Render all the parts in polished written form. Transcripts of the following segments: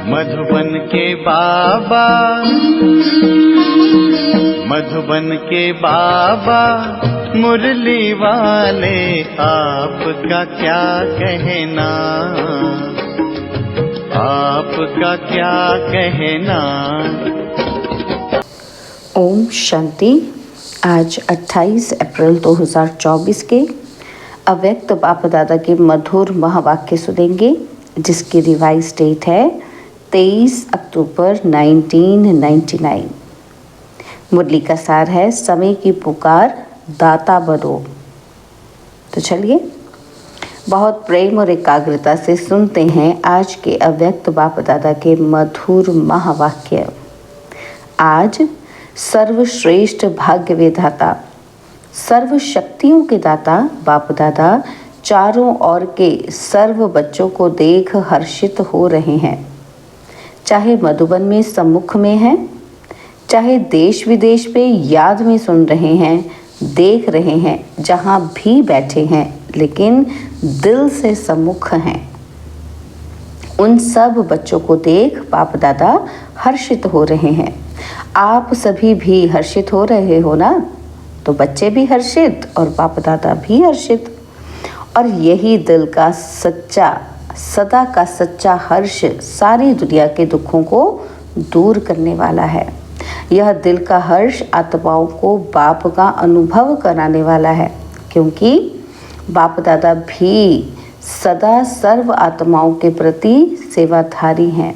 मधुबन के बाबा, मधुबन के बाबा मुरली वाले, आपका क्या कहना, आपका क्या कहना। ओम शांति। आज 28 अप्रैल 2024 के अव्यक्त बाप दादा के मधुर महावाक्य सुनेंगे, जिसकी रिवाइज डेट है 23 अक्टूबर 1999। मुरली का सार है समय की पुकार, दाता बनो। तो चलिए बहुत प्रेम और एकाग्रता से सुनते हैं आज के अव्यक्त बाप दादा के मधुर महावाक्य। आज सर्वश्रेष्ठ भाग्य विधाता, सर्व शक्तियों के दाता बाप दादा चारों ओर के सर्व बच्चों को देख हर्षित हो रहे हैं। चाहे मधुबन में सम्मुख में हैं, चाहे देश विदेश में याद में सुन रहे हैं, देख रहे हैं, जहाँ भी बैठे हैं लेकिन दिल से सम्मुख हैं, उन सब बच्चों को देख बाप दादा हर्षित हो रहे हैं। आप सभी भी हर्षित हो रहे हो ना? तो बच्चे भी हर्षित और बाप दादा भी हर्षित। और यही दिल का सच्चा, सदा का सच्चा हर्ष सारी दुनिया के दुखों को दूर करने वाला है। यह दिल का हर्ष आत्माओं को बाप का अनुभव कराने वाला है, क्योंकि बाप दादा भी सदा सर्व आत्माओं के प्रति सेवाधारी हैं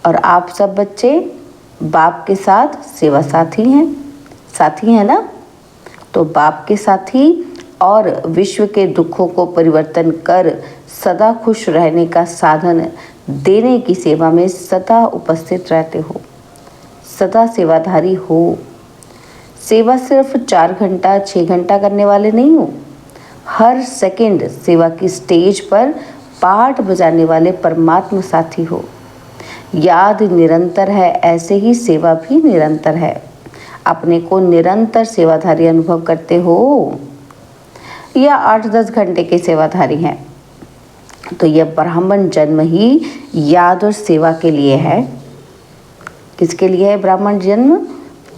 और आप सब बच्चे बाप के साथ सेवा साथी हैं ना? तो बाप के साथी और विश्व के दुखों को परिवर्तन कर सदा खुश रहने का साधन देने की सेवा में सदा उपस्थित रहते हो, सदा सेवाधारी हो। सेवा सिर्फ 4 घंटा 6 घंटा करने वाले नहीं हो, हर सेकंड सेवा की स्टेज पर पाठ बजाने वाले परमात्मा साथी हो। याद निरंतर है, ऐसे ही सेवा भी निरंतर है। अपने को निरंतर सेवाधारी अनुभव करते हो या 8-10 घंटे के सेवाधारी हैं, तो यह ब्राह्मण जन्म ही याद और सेवा के लिए है। किसके लिए है ब्राह्मण जन्म?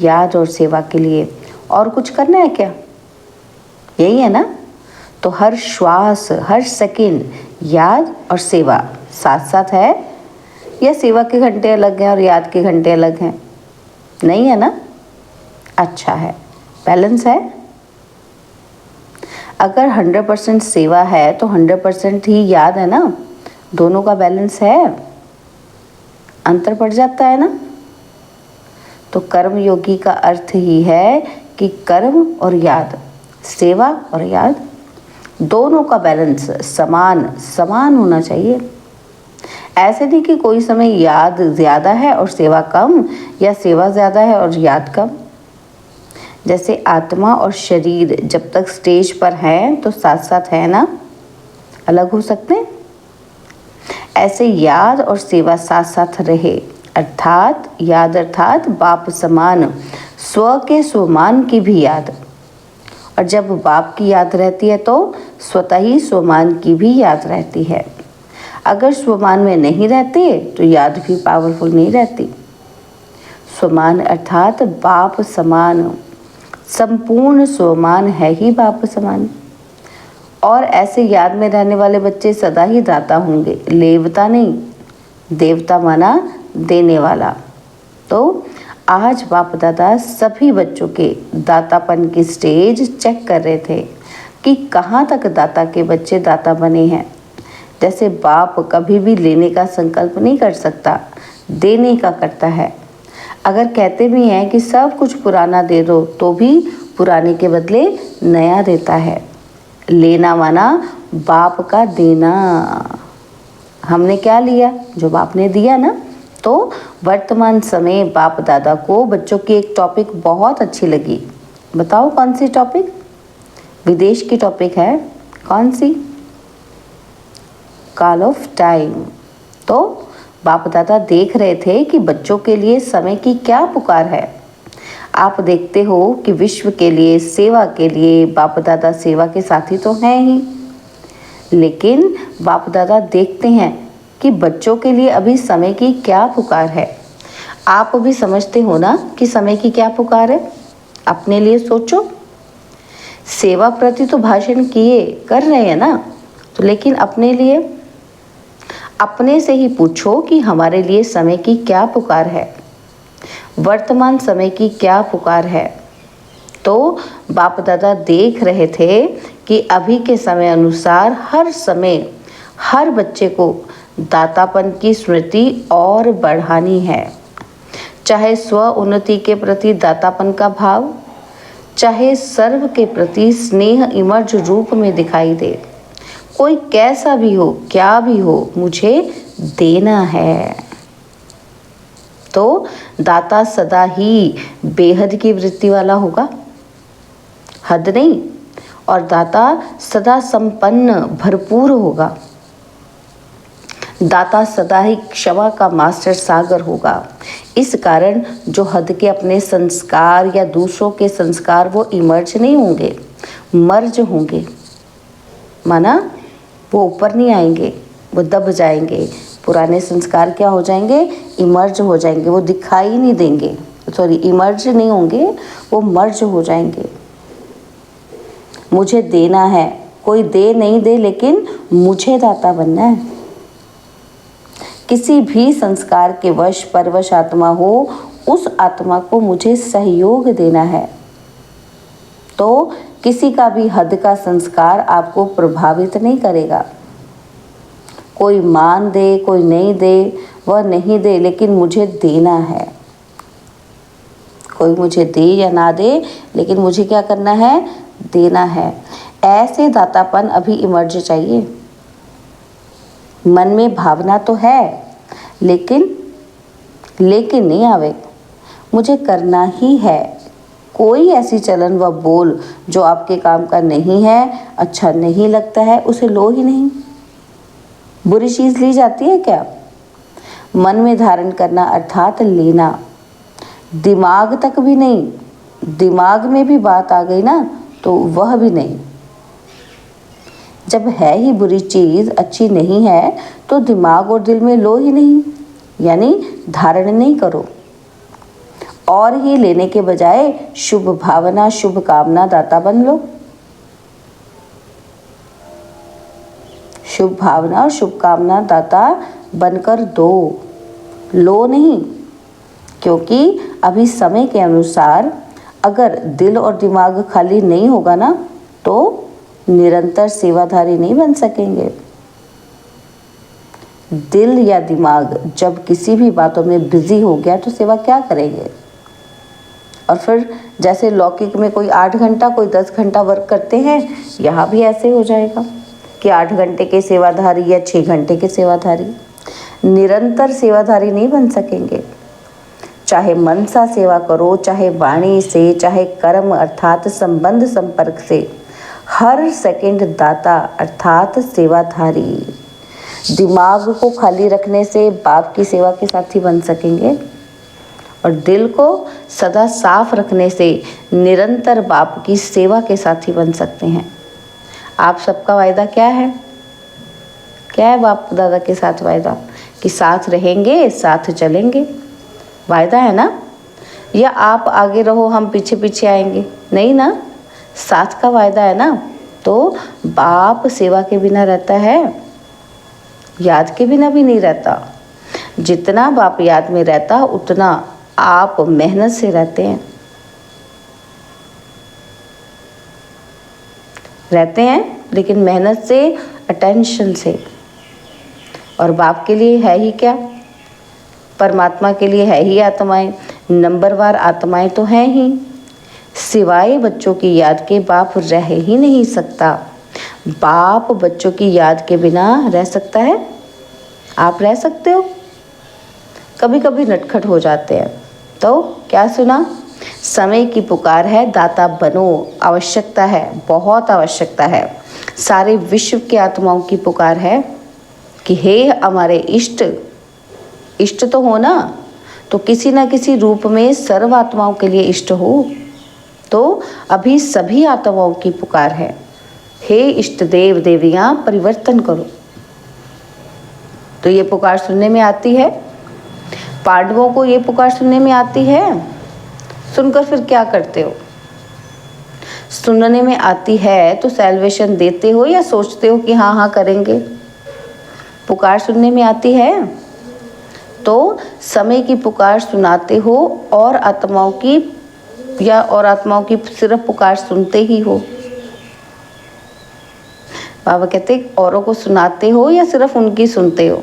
याद और सेवा के लिए। और कुछ करना है क्या? यही है ना? तो हर श्वास, हर सेकंड याद और सेवा साथ साथ है, या सेवा के घंटे अलग हैं और याद के घंटे अलग हैं? नहीं है ना? अच्छा है, बैलेंस है। अगर 100% सेवा है तो 100% ही याद है ना? दोनों का बैलेंस है, अंतर पड़ जाता है ना? तो कर्म योगी का अर्थ ही है कि कर्म और याद, सेवा और याद दोनों का बैलेंस समान होना चाहिए। ऐसे नहीं कि कोई समय याद ज़्यादा है और सेवा कम, या सेवा ज़्यादा है और याद कम। जैसे आत्मा और शरीर जब तक स्टेज पर हैं तो साथ साथ है ना, अलग हो सकते हैं। ऐसे याद और सेवा साथ साथ रहे, अर्थात याद अर्थात बाप समान, स्व के स्वमान की भी याद। और जब बाप की याद रहती है तो स्वतः ही स्वमान की भी याद रहती है। अगर स्वमान में नहीं रहते तो याद भी पावरफुल नहीं रहती। स्वमान अर्थात बाप समान, संपूर्ण स्वमान है ही बाप समान। और ऐसे याद में रहने वाले बच्चे सदा ही दाता होंगे, लेवता नहीं। देवता माना देने वाला। तो आज बाप दादा सभी बच्चों के दातापन की स्टेज चेक कर रहे थे कि कहाँ तक दाता के बच्चे दाता बने हैं। जैसे बाप कभी भी लेने का संकल्प नहीं कर सकता, देने का करता है। अगर कहते भी हैं कि सब कुछ पुराना दे दो, तो भी पुराने के बदले नया देता है। लेना माना बाप का देना। हमने क्या लिया? जो बाप ने दिया ना। तो वर्तमान समय बाप दादा को बच्चों की एक टॉपिक बहुत अच्छी लगी। बताओ कौन सी टॉपिक? विदेश की टॉपिक है। कौन सी? Call of time. तो बाप दादा देख रहे थे कि बच्चों के लिए समय की क्या पुकार है। आप देखते हो कि विश्व के लिए, सेवा के लिए बाप दादा सेवा के साथी तो हैं ही, लेकिन बाप दादा देखते हैं कि बच्चों के लिए अभी समय की क्या पुकार है। आप भी समझते हो ना कि समय की क्या पुकार है। अपने लिए सोचो। सेवा प्रति तो भाषण किए कर रहे हैं ना, तो लेकिन अपने लिए अपने से ही पूछो कि हमारे लिए समय की क्या पुकार है, वर्तमान समय की क्या पुकार है। तो बाप दादा देख रहे थे कि अभी के समय अनुसार हर समय हर बच्चे को दातापन की स्मृति और बढ़ानी है। चाहे स्व उन्नति के प्रति दातापन का भाव, चाहे सर्व के प्रति स्नेह इमर्ज रूप में दिखाई दे। कोई कैसा भी हो, क्या भी हो, मुझे देना है। तो दाता सदा ही बेहद की वृत्ति वाला होगा, हद नहीं। और दाता सदा संपन्न भरपूर होगा। दाता सदा ही क्षमा का मास्टर सागर होगा। इस कारण जो हद के अपने संस्कार या दूसरों के संस्कार वो इमर्ज नहीं होंगे, मर्ज होंगे। माना वो ऊपर नहीं आएंगे, वो दब जाएंगे। पुराने संस्कार क्या हो जाएंगे, इमर्ज हो जाएंगे, वो दिखाई नहीं देंगे। सॉरी, इमर्ज नहीं होंगे, वो मर्ज हो जाएंगे। मुझे देना है, कोई दे नहीं दे, लेकिन मुझे दाता बनना है। किसी भी संस्कार के वश परवश आत्मा हो, उस आत्मा को मुझे सहयोग देना है। तो किसी का भी हद का संस्कार आपको प्रभावित नहीं करेगा। कोई मान दे, कोई नहीं दे, वह नहीं दे, लेकिन मुझे देना है। कोई मुझे दे या ना दे, लेकिन मुझे क्या करना है, देना है। ऐसे दातापन अभी इमर्ज चाहिए। मन में भावना तो है, लेकिन नहीं आवे, मुझे करना ही है। कोई ऐसी चलन व बोल जो आपके काम का नहीं है, अच्छा नहीं लगता है, उसे लो ही नहीं। बुरी चीज़ ली जाती है क्या? मन में धारण करना अर्थात लेना, दिमाग तक भी नहीं। दिमाग में भी बात आ गई ना, तो वह भी नहीं। जब है ही बुरी चीज़, अच्छी नहीं है, तो दिमाग और दिल में लो ही नहीं, यानी धारण नहीं करो। और ही लेने के बजाय शुभ भावना, शुभ कामना दाता बन लो। शुभ भावना और शुभ कामना दाता बनकर दो, लो नहीं। क्योंकि अभी समय के अनुसार अगर दिल और दिमाग खाली नहीं होगा ना, तो निरंतर सेवाधारी नहीं बन सकेंगे। दिल या दिमाग जब किसी भी बातों में बिजी हो गया, तो सेवा क्या करेंगे। और फिर जैसे लौकिक में कोई 8 घंटा, कोई 10 घंटा वर्क करते हैं, यहाँ भी ऐसे हो जाएगा कि 8 घंटे के सेवाधारी या 6 घंटे के सेवाधारी। निरंतर सेवाधारी नहीं बन सकेंगे। चाहे मन सा सेवा करो, चाहे वाणी से, चाहे कर्म अर्थात संबंध संपर्क से, हर सेकंड दाता अर्थात सेवाधारी। दिमाग को खाली रखने से बाप की सेवा के साथी बन सकेंगे, और दिल को सदा साफ रखने से निरंतर बाप की सेवा के साथी बन सकते हैं। आप सबका वायदा क्या है? क्या है बाप दादा के साथ वायदा? कि साथ रहेंगे, साथ चलेंगे। वायदा है ना? या आप आगे रहो, हम पीछे पीछे आएंगे? नहीं ना, साथ का वायदा है ना। तो बाप सेवा के बिना रहता है? याद के बिना भी नहीं रहता। जितना बाप याद में रहता, उतना आप मेहनत से रहते हैं। लेकिन मेहनत से, अटेंशन से। और बाप के लिए है ही क्या? परमात्मा के लिए है ही आत्माएं। नंबरवार आत्माएं तो हैं ही। सिवाय बच्चों की याद के बाप रह ही नहीं सकता। बाप बच्चों की याद के बिना रह सकता है? आप रह सकते हो? कभी कभी नटखट हो जाते हैं। तो क्या सुना? समय की पुकार है, दाता बनो। आवश्यकता है, बहुत आवश्यकता है। सारे विश्व के आत्माओं की पुकार है कि हे हमारे इष्ट तो हो ना, तो किसी न किसी रूप में सर्व आत्माओं के लिए इष्ट हो। तो अभी सभी आत्माओं की पुकार है, हे इष्ट देव देवियाँ परिवर्तन करो। तो ये पुकार सुनने में आती है? पांडवों को ये पुकार सुनने में आती है? सुनकर फिर क्या करते हो? सुनने में आती है तो सैल्वेशन देते हो या सोचते हो कि हाँ हाँ करेंगे? पुकार सुनने में आती है तो समय की पुकार सुनाते हो और आत्माओं की सिर्फ पुकार सुनते ही हो। बाबा कहते औरों को सुनाते हो या सिर्फ उनकी सुनते हो?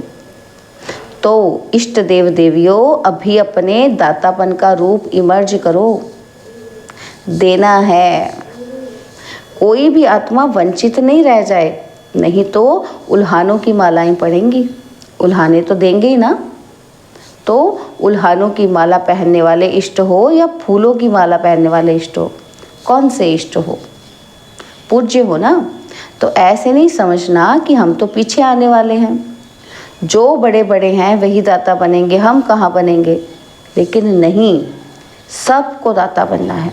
तो इष्ट देव देवियों, अभी अपने दातापन का रूप इमर्ज करो। देना है, कोई भी आत्मा वंचित नहीं रह जाए, नहीं तो उल्हानों की मालाएं पड़ेंगी। उल्हाने तो देंगे ही ना। तो उल्हानों की माला पहनने वाले इष्ट हो या फूलों की माला पहनने वाले इष्ट हो, कौन से इष्ट हो? पूज्य हो ना। तो ऐसे नहीं समझना कि हम तो पीछे आने वाले हैं, जो बड़े बड़े हैं वही दाता बनेंगे, हम कहाँ बनेंगे। लेकिन नहीं, सबको दाता बनना है।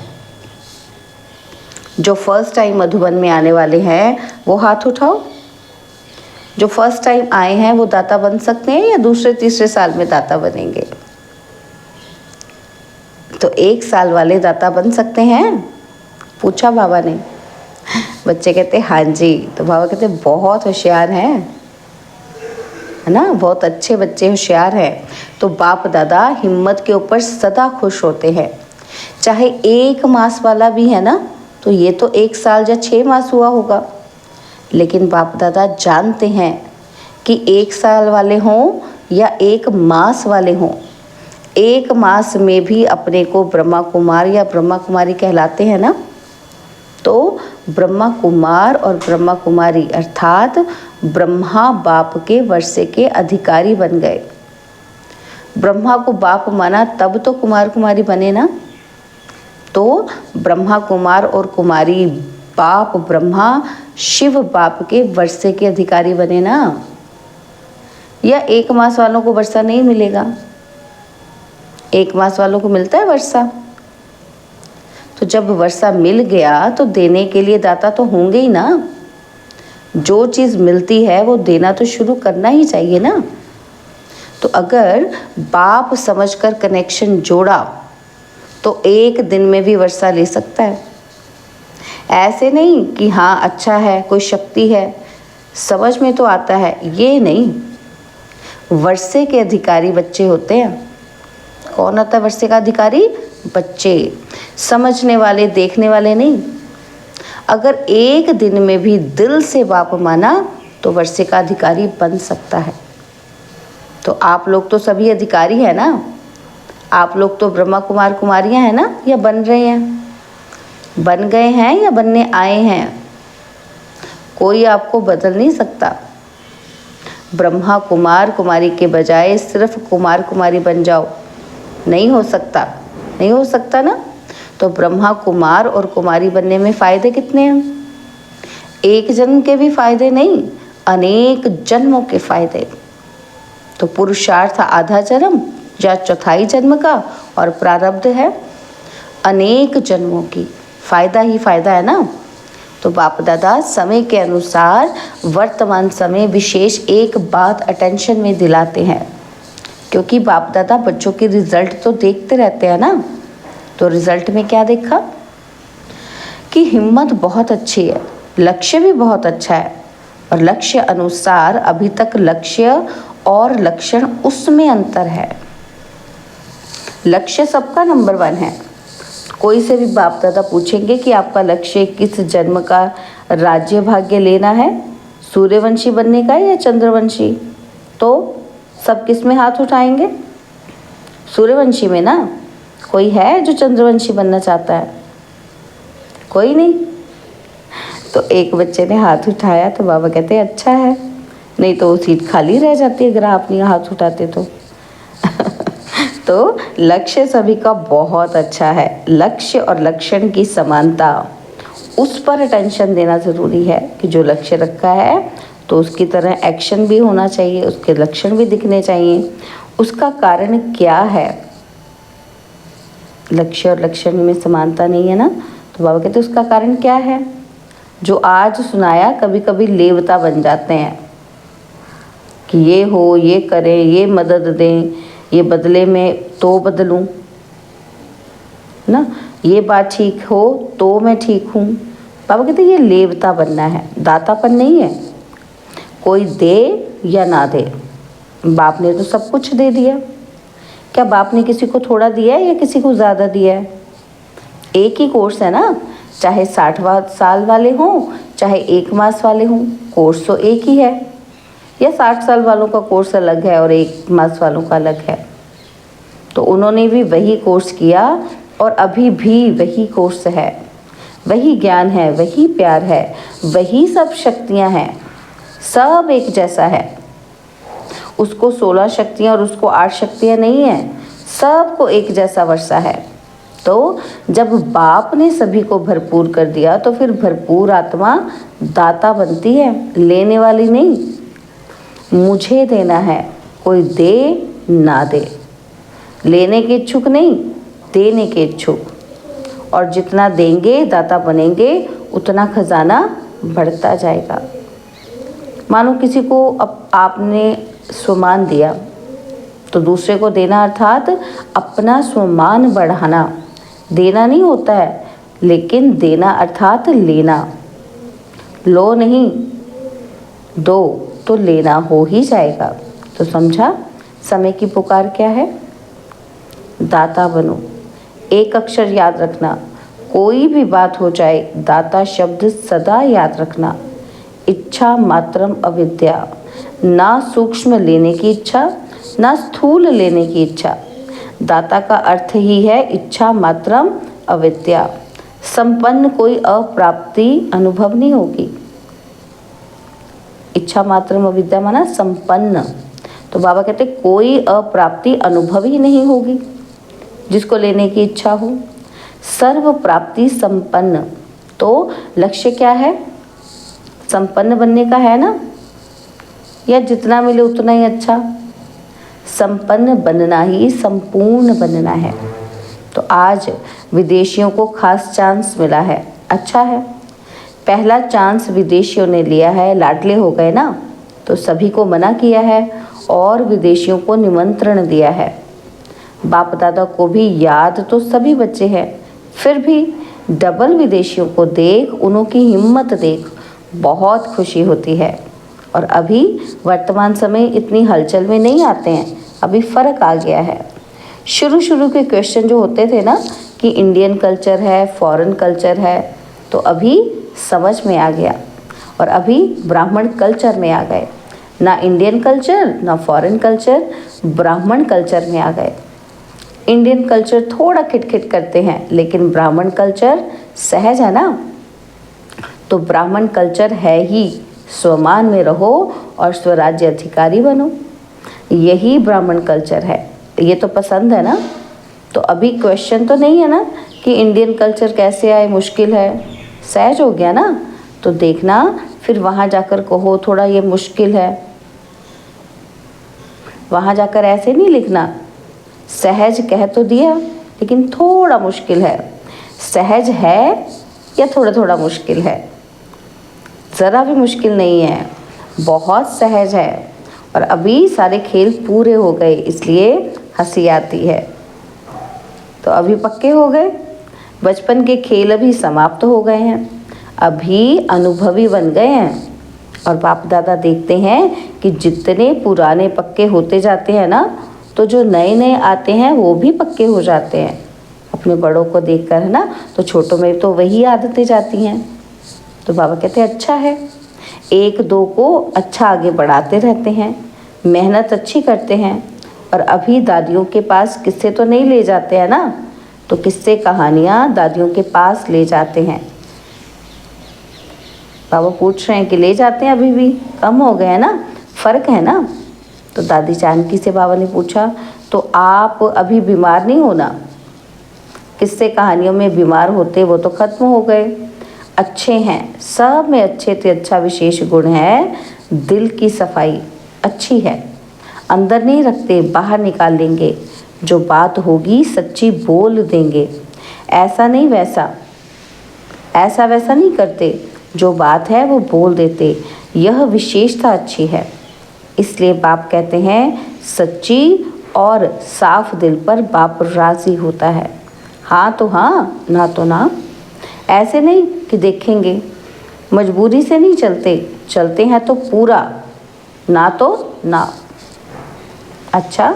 जो फर्स्ट टाइम मधुबन में आने वाले हैं वो हाथ उठाओ। जो फर्स्ट टाइम आए हैं वो दाता बन सकते हैं या दूसरे तीसरे साल में दाता बनेंगे? तो 1 साल वाले दाता बन सकते हैं? पूछा बाबा ने। बच्चे कहते हाँ जी। तो बाबा कहते बहुत होशियार हैं, है ना, बहुत अच्छे बच्चे होशियार हैं। तो बाप दादा हिम्मत के ऊपर सदा खुश होते हैं। चाहे 1 मास वाला भी है ना, तो ये तो 1 साल या 6 मास हुआ होगा, लेकिन बाप दादा जानते हैं कि 1 साल वाले हों या 1 मास वाले हों, 1 मास में भी अपने को ब्रह्मा कुमार या ब्रह्मा कुमारी कहलाते हैं ना। तो ब्रह्मा कुमार और ब्रह्मा कुमारी अर्थात ब्रह्मा बाप के वर्षे के अधिकारी बन गए। ब्रह्मा को बाप माना तब तो कुमार कुमारी बने ना। तो ब्रह्मा कुमार और कुमारी, बाप ब्रह्मा शिव बाप के वर्षे के अधिकारी बने ना। या 1 मास वालों को वर्षा नहीं मिलेगा? 1 मास वालों को मिलता है वर्षा। तो जब वर्षा मिल गया तो देने के लिए दाता तो होंगे ही ना। जो चीज़ मिलती है वो देना तो शुरू करना ही चाहिए ना। तो अगर बाप समझकर कनेक्शन जोड़ा तो 1 दिन में भी वर्षा ले सकता है। ऐसे नहीं कि हाँ अच्छा है, कोई शक्ति है, समझ में तो आता है, ये नहीं। वर्षे के अधिकारी बच्चे होते हैं। कौन होता है वर्षे का अधिकारी? बच्चे, समझने वाले, देखने वाले नहीं। अगर 1 दिन में भी दिल से बाप माना तो वर्षे का अधिकारी बन सकता है। तो आप लोग तो सभी अधिकारी हैं ना। आप लोग तो ब्रह्मा कुमार कुमारियां हैं ना, या बन रहे हैं? बन गए हैं या बनने आए हैं? कोई आपको बदल नहीं सकता। ब्रह्मा कुमार कुमारी के बजाय सिर्फ कुमार कुमारी बन जाओ, नहीं हो सकता, नहीं हो सकता ना। तो ब्रह्मा कुमार और कुमारी बनने में फ़ायदे कितने हैं? 1 जन्म के भी फ़ायदे नहीं, अनेक जन्मों के फ़ायदे। तो पुरुषार्थ आधा जन्म या चौथाई जन्म का, और प्रारब्ध है अनेक जन्मों की। फ़ायदा ही फ़ायदा है ना। तो बाप दादा समय के अनुसार वर्तमान समय विशेष एक बात अटेंशन में दिलाते हैं, क्योंकि बाप दादा बच्चों की रिजल्ट तो देखते रहते हैं ना। तो रिजल्ट में क्या देखा कि हिम्मत बहुत अच्छी है, लक्ष्य भी बहुत अच्छा है, और लक्ष्य अनुसार अभी तक लक्ष्य और लक्षण उसमें अंतर है। लक्ष्य सबका नंबर 1 है। कोई से भी बाप दादा पूछेंगे कि आपका लक्ष्य किस जन्म का राज्य भाग्य लेना है, सूर्यवंशी बनने का या चंद्रवंशी, तो सब किस में हाथ उठाएंगे? सूर्यवंशी में ना। कोई है जो चंद्रवंशी बनना चाहता है? कोई नहीं। तो एक बच्चे ने हाथ उठाया तो बाबा कहते हैं अच्छा है, नहीं तो वो सीट खाली रह जाती है अगर आप नहीं हाथ उठाते तो। तो लक्ष्य सभी का बहुत अच्छा है। लक्ष्य और लक्षण की समानता, उस पर अटेंशन देना ज़रूरी है कि जो लक्ष्य रखा है तो उसकी तरह एक्शन भी होना चाहिए, उसके लक्षण भी दिखने चाहिए। उसका कारण क्या है? लक्ष्य और लक्षण में समानता नहीं है ना। तो बाबा कहते उसका कारण क्या है? जो आज सुनाया कभी कभी लेवता बन जाते हैं कि ये हो, ये करें, ये मदद दें, ये बदले में तो बदलूं ना, ये बात ठीक हो तो मैं ठीक हूँ। बाबा कहते ये लेवता बनना है, दातापन नहीं है। कोई दे या ना दे, बाप ने तो सब कुछ दे दिया। क्या बाप ने किसी को थोड़ा दिया है या किसी को ज़्यादा दिया है? एक ही कोर्स है ना, चाहे 60 साल वाले हों चाहे 1 मास वाले हों, कोर्स तो एक ही है। या 60 साल वालों का कोर्स अलग है और 1 मास वालों का अलग है। तो उन्होंने भी वही कोर्स किया और अभी भी वही कोर्स है, वही ज्ञान है, वही प्यार है, वही सब शक्तियाँ हैं, सब एक जैसा है। उसको 16 शक्तियाँ और उसको 8 शक्तियाँ नहीं हैं, सबको एक जैसा वर्षा है। तो जब बाप ने सभी को भरपूर कर दिया तो फिर भरपूर आत्मा दाता बनती है, लेने वाली नहीं। मुझे देना है, कोई दे ना दे, लेने के इच्छुक नहीं, देने के इच्छुक। और जितना देंगे दाता बनेंगे उतना खजाना बढ़ता जाएगा। मानो किसी को आपने स्वमान दिया तो दूसरे को देना अर्थात अपना स्वमान बढ़ाना। देना नहीं होता है, लेकिन देना अर्थात लेना। लो नहीं, दो तो लेना हो ही जाएगा। तो समझा समय की पुकार क्या है? दाता बनो। एक अक्षर याद रखना, कोई भी बात हो जाए दाता शब्द सदा याद रखना। इच्छा मात्रम अविद्या, ना सूक्ष्म लेने की इच्छा ना स्थूल लेने की इच्छा। दाता का अर्थ ही है इच्छा मात्रम अविद्या। संपन्न कोई अप्राप्ति अनुभव नहीं होगी। इच्छा मात्रम अविद्या माना संपन्न। तो बाबा कहते कोई अप्राप्ति अनुभव ही नहीं होगी जिसको लेने की इच्छा हो। सर्व प्राप्ति संपन्न, तो लक्ष्य क्या है? संपन्न बनने का है ना, या जितना मिले उतना ही अच्छा? संपन्न बनना ही संपूर्ण बनना है। तो आज विदेशियों को खास चांस मिला है, अच्छा है। पहला चांस विदेशियों ने लिया है, लाडले हो गए ना, तो सभी को मना किया है और विदेशियों को निमंत्रण दिया है। बाप दादा को भी याद तो सभी बच्चे हैं, फिर भी डबल विदेशियों को देख, उनकी हिम्मत देख बहुत खुशी होती है। और अभी वर्तमान समय इतनी हलचल में नहीं आते हैं, अभी फ़र्क आ गया है। शुरू के क्वेश्चन जो होते थे ना कि इंडियन कल्चर है, फॉरेन कल्चर है, तो अभी समझ में आ गया। और अभी ब्राह्मण कल्चर में आ गए, ना इंडियन कल्चर ना फॉरेन कल्चर, ब्राह्मण कल्चर में आ गए। इंडियन कल्चर थोड़ा खिटखिट करते हैं, लेकिन ब्राह्मण कल्चर सहज है ना। तो ब्राह्मण कल्चर है ही स्वमान में रहो और स्वराज्य अधिकारी बनो, यही ब्राह्मण कल्चर है। ये तो पसंद है ना। तो अभी क्वेश्चन तो नहीं है ना कि इंडियन कल्चर कैसे आए, मुश्किल है, सहज हो गया ना। तो देखना फिर वहाँ जाकर कहो थोड़ा ये मुश्किल है, वहाँ जाकर ऐसे नहीं लिखना। सहज कह तो दिया लेकिन थोड़ा मुश्किल है। सहज है या थोड़ा थोड़ा मुश्किल है? ज़रा भी मुश्किल नहीं है, बहुत सहज है। और अभी सारे खेल पूरे हो गए, इसलिए हंसी आती है। तो अभी पक्के हो गए, बचपन के खेल अभी समाप्त हो गए हैं, अभी अनुभवी बन गए हैं। और बाप दादा देखते हैं कि जितने पुराने पक्के होते जाते हैं ना, तो जो नए नए आते हैं वो भी पक्के हो जाते हैं। अपने बड़ों को देखकर है ना, तो छोटों में तो वही आदतें जाती हैं। तो बाबा कहते हैं अच्छा है, एक दो को अच्छा आगे बढ़ाते रहते हैं, मेहनत अच्छी करते हैं। और अभी दादियों के पास किस्से तो नहीं ले जाते हैं ना, तो किस्से कहानियाँ दादियों के पास ले जाते हैं। बाबा पूछ रहे हैं कि ले जाते हैं, अभी भी कम हो गए हैं ना, फ़र्क है ना। तो दादी जानकी से बाबा ने पूछा, तो आप अभी बीमार नहीं हो ना? किस्से कहानियों में बीमार होते वो तो ख़त्म हो गए, अच्छे हैं, सब में अच्छे से अच्छा विशेष गुण है दिल की सफाई अच्छी है। अंदर नहीं रखते, बाहर निकाल लेंगे, जो बात होगी सच्ची बोल देंगे। ऐसा नहीं वैसा, ऐसा वैसा नहीं करते, जो बात है वो बोल देते, यह विशेषता अच्छी है। इसलिए बाप कहते हैं सच्ची और साफ दिल पर बाप राजी होता है। हाँ तो हाँ, ना तो ना। ऐसे नहीं कि देखेंगे, मजबूरी से नहीं चलते, चलते हैं तो पूरा, ना तो ना। अच्छा,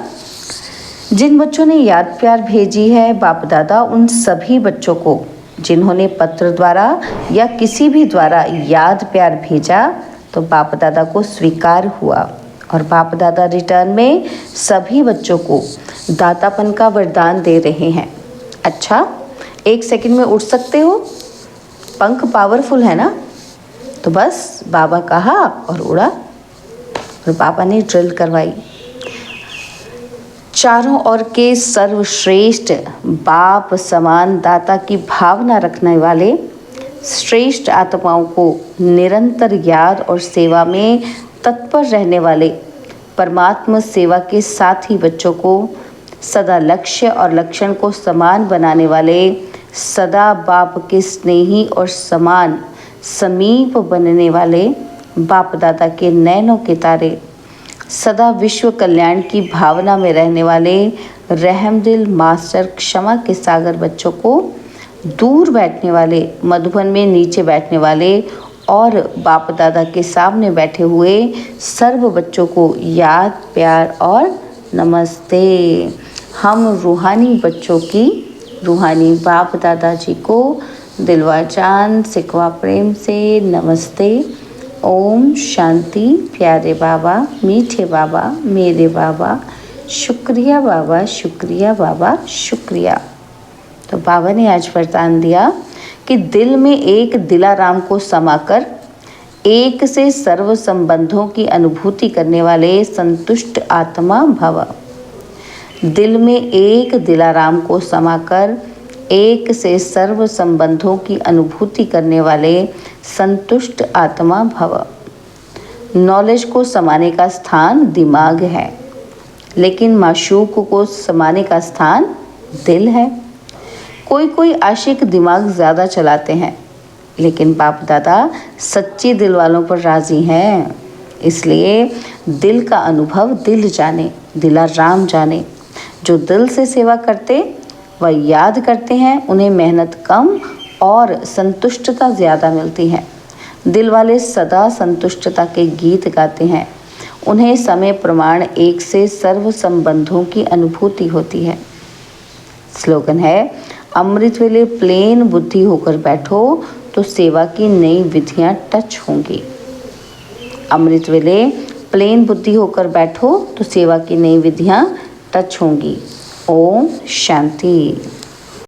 जिन बच्चों ने याद प्यार भेजी है बाप दादा उन सभी बच्चों को जिन्होंने पत्र द्वारा या किसी भी द्वारा याद प्यार भेजा तो बाप दादा को स्वीकार हुआ और बाप दादा रिटर्न में सभी बच्चों को दातापन का वरदान दे रहे हैं। अच्छा, 1 सेकंड में उड़ सकते हो, पंख पावरफुल है ना? तो बस बाबा कहा और उड़ा और बाबा ने ड्रिल करवाई। चारों ओर के सर्वश्रेष्ठ बाप समान दाता की भावना रखने वाले श्रेष्ठ आत्माओं को निरंतर याद और सेवा में तत्पर रहने वाले परमात्मा सेवा के साथी बच्चों को सदा लक्ष्य और लक्षण को समान बनाने वाले सदा बाप के स्नेही और समान समीप बनने वाले बाप दादा के नैनों के तारे, सदा विश्व कल्याण की भावना में रहने वाले रहमदिल मास्टर क्षमा के सागर बच्चों को दूर बैठने वाले, मधुबन में नीचे बैठने वाले और बाप दादा के सामने बैठे हुए सर्व बच्चों को याद प्यार और नमस्ते। हम रूहानी बच्चों की रूहानी बाप दादा जी को दिलवा जान सिकवा प्रेम से नमस्ते। ओम शांति। प्यारे बाबा, मीठे बाबा, मेरे बाबा, शुक्रिया बाबा, शुक्रिया बाबा, शुक्रिया। तो बाबा ने आज वरदान दिया कि दिल में एक दिलाराम को समाकर एक से सर्व संबंधों की अनुभूति करने वाले संतुष्ट आत्मा भव। दिल में एक दिलाराम को समाकर एक से सर्व संबंधों की अनुभूति करने वाले संतुष्ट आत्मा भव। नॉलेज को समाने का स्थान दिमाग है, लेकिन माशूक को समाने का स्थान दिल है। कोई कोई आशिक दिमाग ज़्यादा चलाते हैं, लेकिन बाप दादा सच्चे दिल वालों पर राज़ी हैं। इसलिए दिल का अनुभव दिल जाने, दिलाराम जाने। जो दिल से सेवा करते वह याद करते हैं, उन्हें मेहनत कम और संतुष्टता ज़्यादा मिलती है। दिल वाले सदा संतुष्टता के गीत गाते हैं, उन्हें समय प्रमाण एक से सर्व संबंधों की अनुभूति होती है। स्लोगन है, अमृत वेले प्लेन बुद्धि होकर बैठो तो सेवा की नई विधियां टच होंगी। अमृत वेले प्लेन बुद्धि होकर बैठो तो सेवा की नई विधियां टच होंगी। ओम शांति।